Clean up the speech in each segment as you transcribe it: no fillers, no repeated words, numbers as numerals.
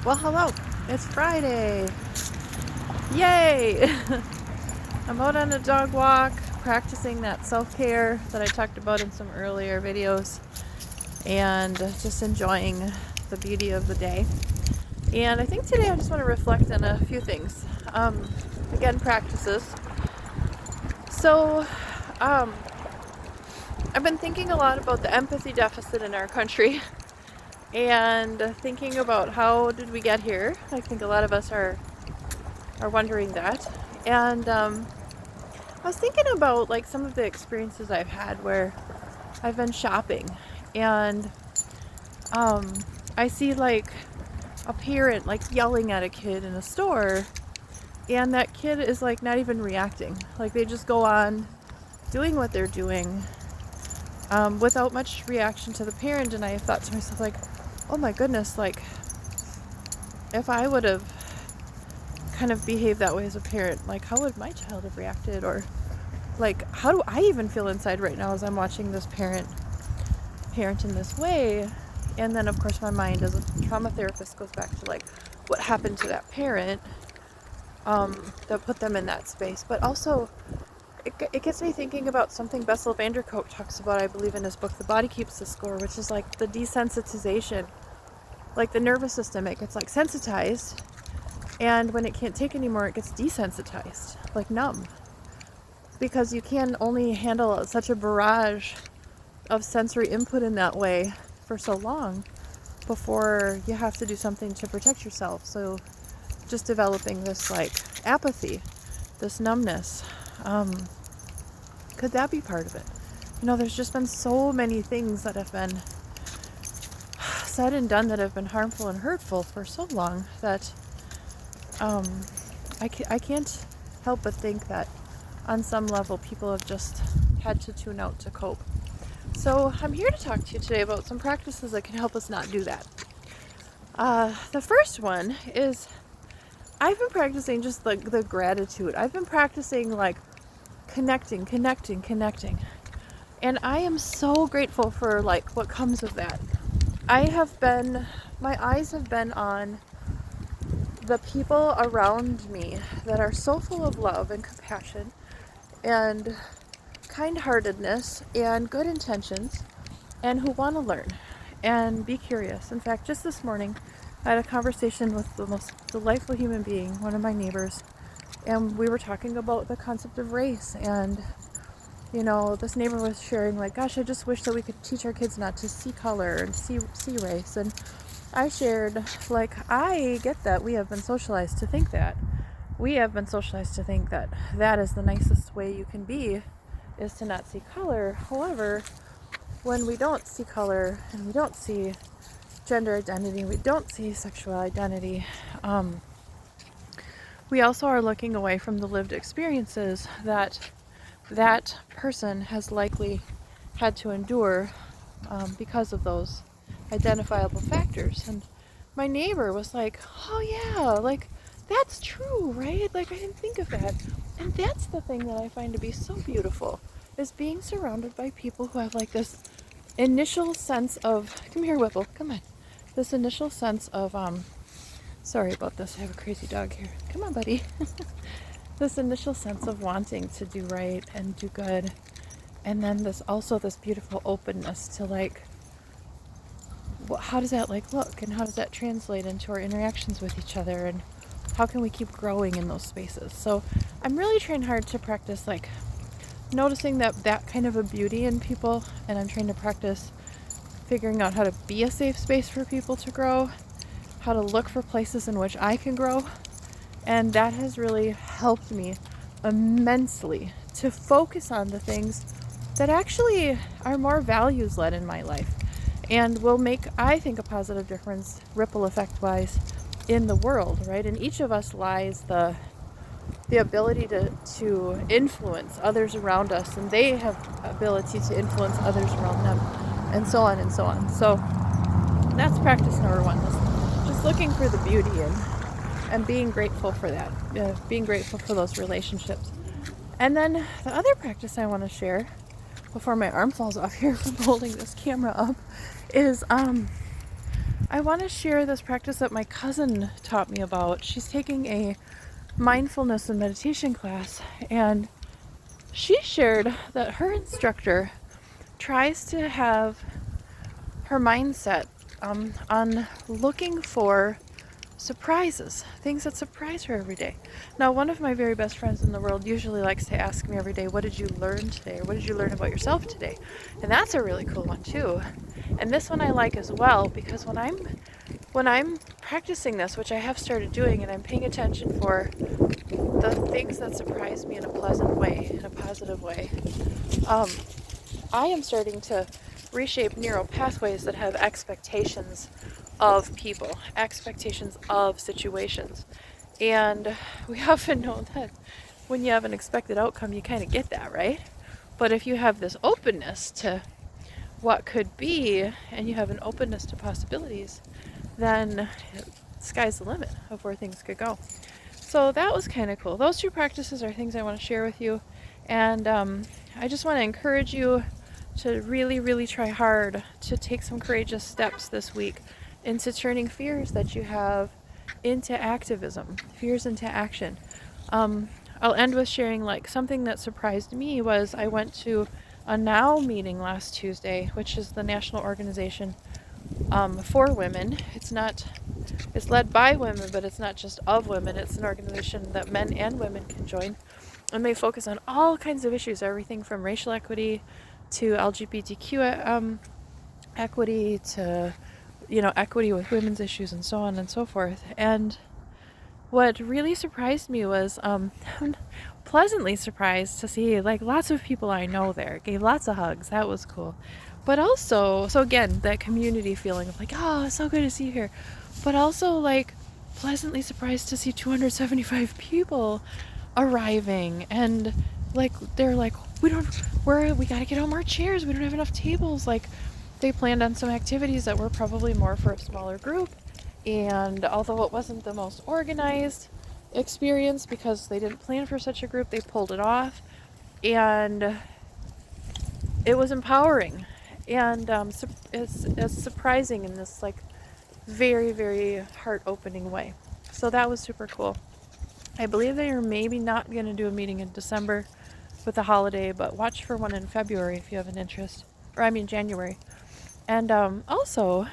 Well, hello. It's Friday. Yay! I'm out on a dog walk, practicing that self-care that I talked about in some earlier videos, and just enjoying the beauty of the day. And I think today I just want to reflect on a few things. Again, practices. So, I've been thinking a lot about the empathy deficit in our country and thinking about how did we get here. I think a lot of us are wondering that. And I was thinking about like some of the experiences I've had where I've been shopping and I see like a parent like yelling at a kid in a store, and that kid is like not even reacting. Like they just go on doing what they're doing without much reaction to the parent. And I thought to myself, like, oh my goodness, like if I would have kind of behaved that way as a parent, like how would my child have reacted? Or like how do I even feel inside right now as I'm watching this parent in this way? And then of course my mind as a trauma therapist goes back to like what happened to that parent that put them in that space. But also it gets me thinking about something Bessel van der Kolk talks about, I believe, in his book The Body Keeps the Score, which is like the desensitization. Like the nervous system, it gets like sensitized, and when it can't take anymore, it gets desensitized, like numb, because you can only handle such a barrage of sensory input in that way for so long before you have to do something to protect yourself. So just developing this like apathy, this numbness, could that be part of it? You know, there's just been so many things that have been said and done that have been harmful and hurtful for so long that I can't help but think that on some level people have just had to tune out to cope. So I'm here to talk to you today about some practices that can help us not do that. The first one is I've been practicing just like the gratitude. I've been practicing like connecting. And I am so grateful for like what comes of that. My eyes have been on the people around me that are so full of love and compassion and kind-heartedness and good intentions, and who want to learn and be curious. In fact, just this morning I had a conversation with the most delightful human being, one of my neighbors, and we were talking about the concept of race. And you know, this neighbor was sharing like, gosh, I just wish that we could teach our kids not to see color and see race. And I shared, like, I get that we have been socialized to think that. We have been socialized to think that that is the nicest way you can be, is to not see color. However, when we don't see color and we don't see gender identity, we don't see sexual identity, we also are looking away from the lived experiences that person has likely had to endure because of those identifiable factors. And my neighbor was like, oh yeah, like that's true, right? Like I didn't think of that. And that's the thing that I find to be so beautiful, is being surrounded by people who have like this initial sense of, come here Whipple, come on, this initial sense of sorry about this, I have a crazy dog here, come on buddy. This initial sense of wanting to do right and do good, and then this beautiful openness to like, how does that like look, and how does that translate into our interactions with each other, and how can we keep growing in those spaces? So I'm really trying hard to practice like noticing that kind of a beauty in people, and I'm trying to practice figuring out how to be a safe space for people to grow, how to look for places in which I can grow. And that has really helped me immensely to focus on the things that actually are more values led in my life and will make, I think, a positive difference, ripple effect wise, in the world, right? In each of us lies the ability to influence others around us, and they have ability to influence others around them, and so on and so on. So that's practice number one, is just looking for the beauty and being grateful for that, being grateful for those relationships. And then the other practice I want to share before my arm falls off here from holding this camera up is I want to share this practice that my cousin taught me about. She's taking a mindfulness and meditation class, and she shared that her instructor tries to have her mindset on looking for surprises, things that surprise her every day. Now, one of my very best friends in the world usually likes to ask me every day, what did you learn today? Or what did you learn about yourself today? And that's a really cool one too. And this one I like as well, because when I'm practicing this, which I have started doing, and I'm paying attention for the things that surprise me in a pleasant way, in a positive way, I am starting to reshape neural pathways that have expectations of people, expectations of situations. And we often know that when you have an expected outcome, you kind of get that, right? But if you have this openness to what could be, and you have an openness to possibilities, then sky's the limit of where things could go. So that was kind of cool. Those two practices are things I want to share with you. And I just want to encourage you to really, really try hard to take some courageous steps this week into turning fears that you have into activism, fears into action. I'll end with sharing like something that surprised me was I went to a NOW meeting last Tuesday, which is the national organization for women. It's led by women, but it's not just of women. It's an organization that men and women can join. And they focus on all kinds of issues, everything from racial equity to LGBTQ equity to, equity with women's issues and so on and so forth. And what really surprised me was pleasantly surprised to see like lots of people I know there, gave lots of hugs. That was cool. But also, so again, that community feeling of like, oh, it's so good to see you here. But also like pleasantly surprised to see 275 people arriving, and like they're like, we gotta get out more chairs, we don't have enough tables. Like they planned on some activities that were probably more for a smaller group, and although it wasn't the most organized experience because they didn't plan for such a group, they pulled it off, and it was empowering, and it's surprising in this like very, very heart-opening way. So that was super cool. I believe they are maybe not going to do a meeting in December with the holiday, but watch for one in February if you have an interest. January. And also,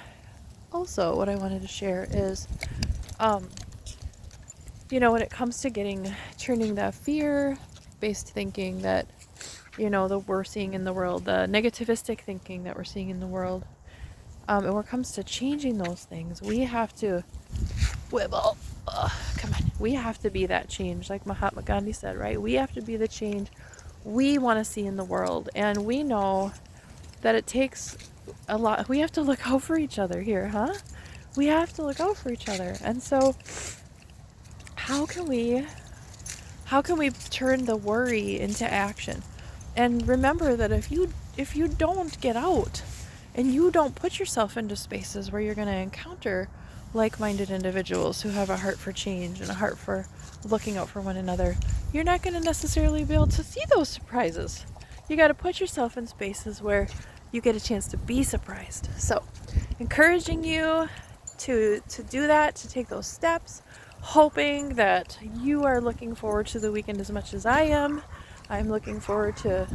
what I wanted to share is, when it comes to turning the fear-based thinking that, that we're seeing in the world, the negativistic thinking that we're seeing in the world, and when it comes to changing those things, we have to we have to be that change, like Mahatma Gandhi said, right? We have to be the change we want to see in the world. And we know that it takes a lot. We have to look out for each other here, huh? We have to look out for each other. And so how can we turn the worry into action? And remember that if you don't get out and you don't put yourself into spaces where you're going to encounter like-minded individuals who have a heart for change and a heart for looking out for one another, you're not going to necessarily be able to see those surprises. You got to put yourself in spaces where you get a chance to be surprised. So, encouraging you to do that, to take those steps, hoping that you are looking forward to the weekend as much as I am. I'm looking forward to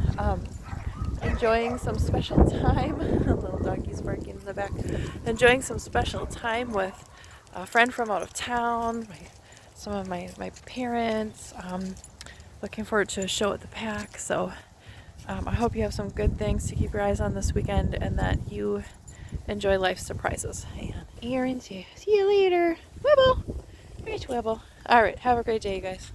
enjoying some special time. A little doggy's barking in the back. Enjoying some special time with a friend from out of town, some of my parents. Looking forward to a show at the Pack. So I hope you have some good things to keep your eyes on this weekend, and that you enjoy life's surprises. And Aaron, see you later. Wibble. Great Wibble. All right, have a great day, you guys.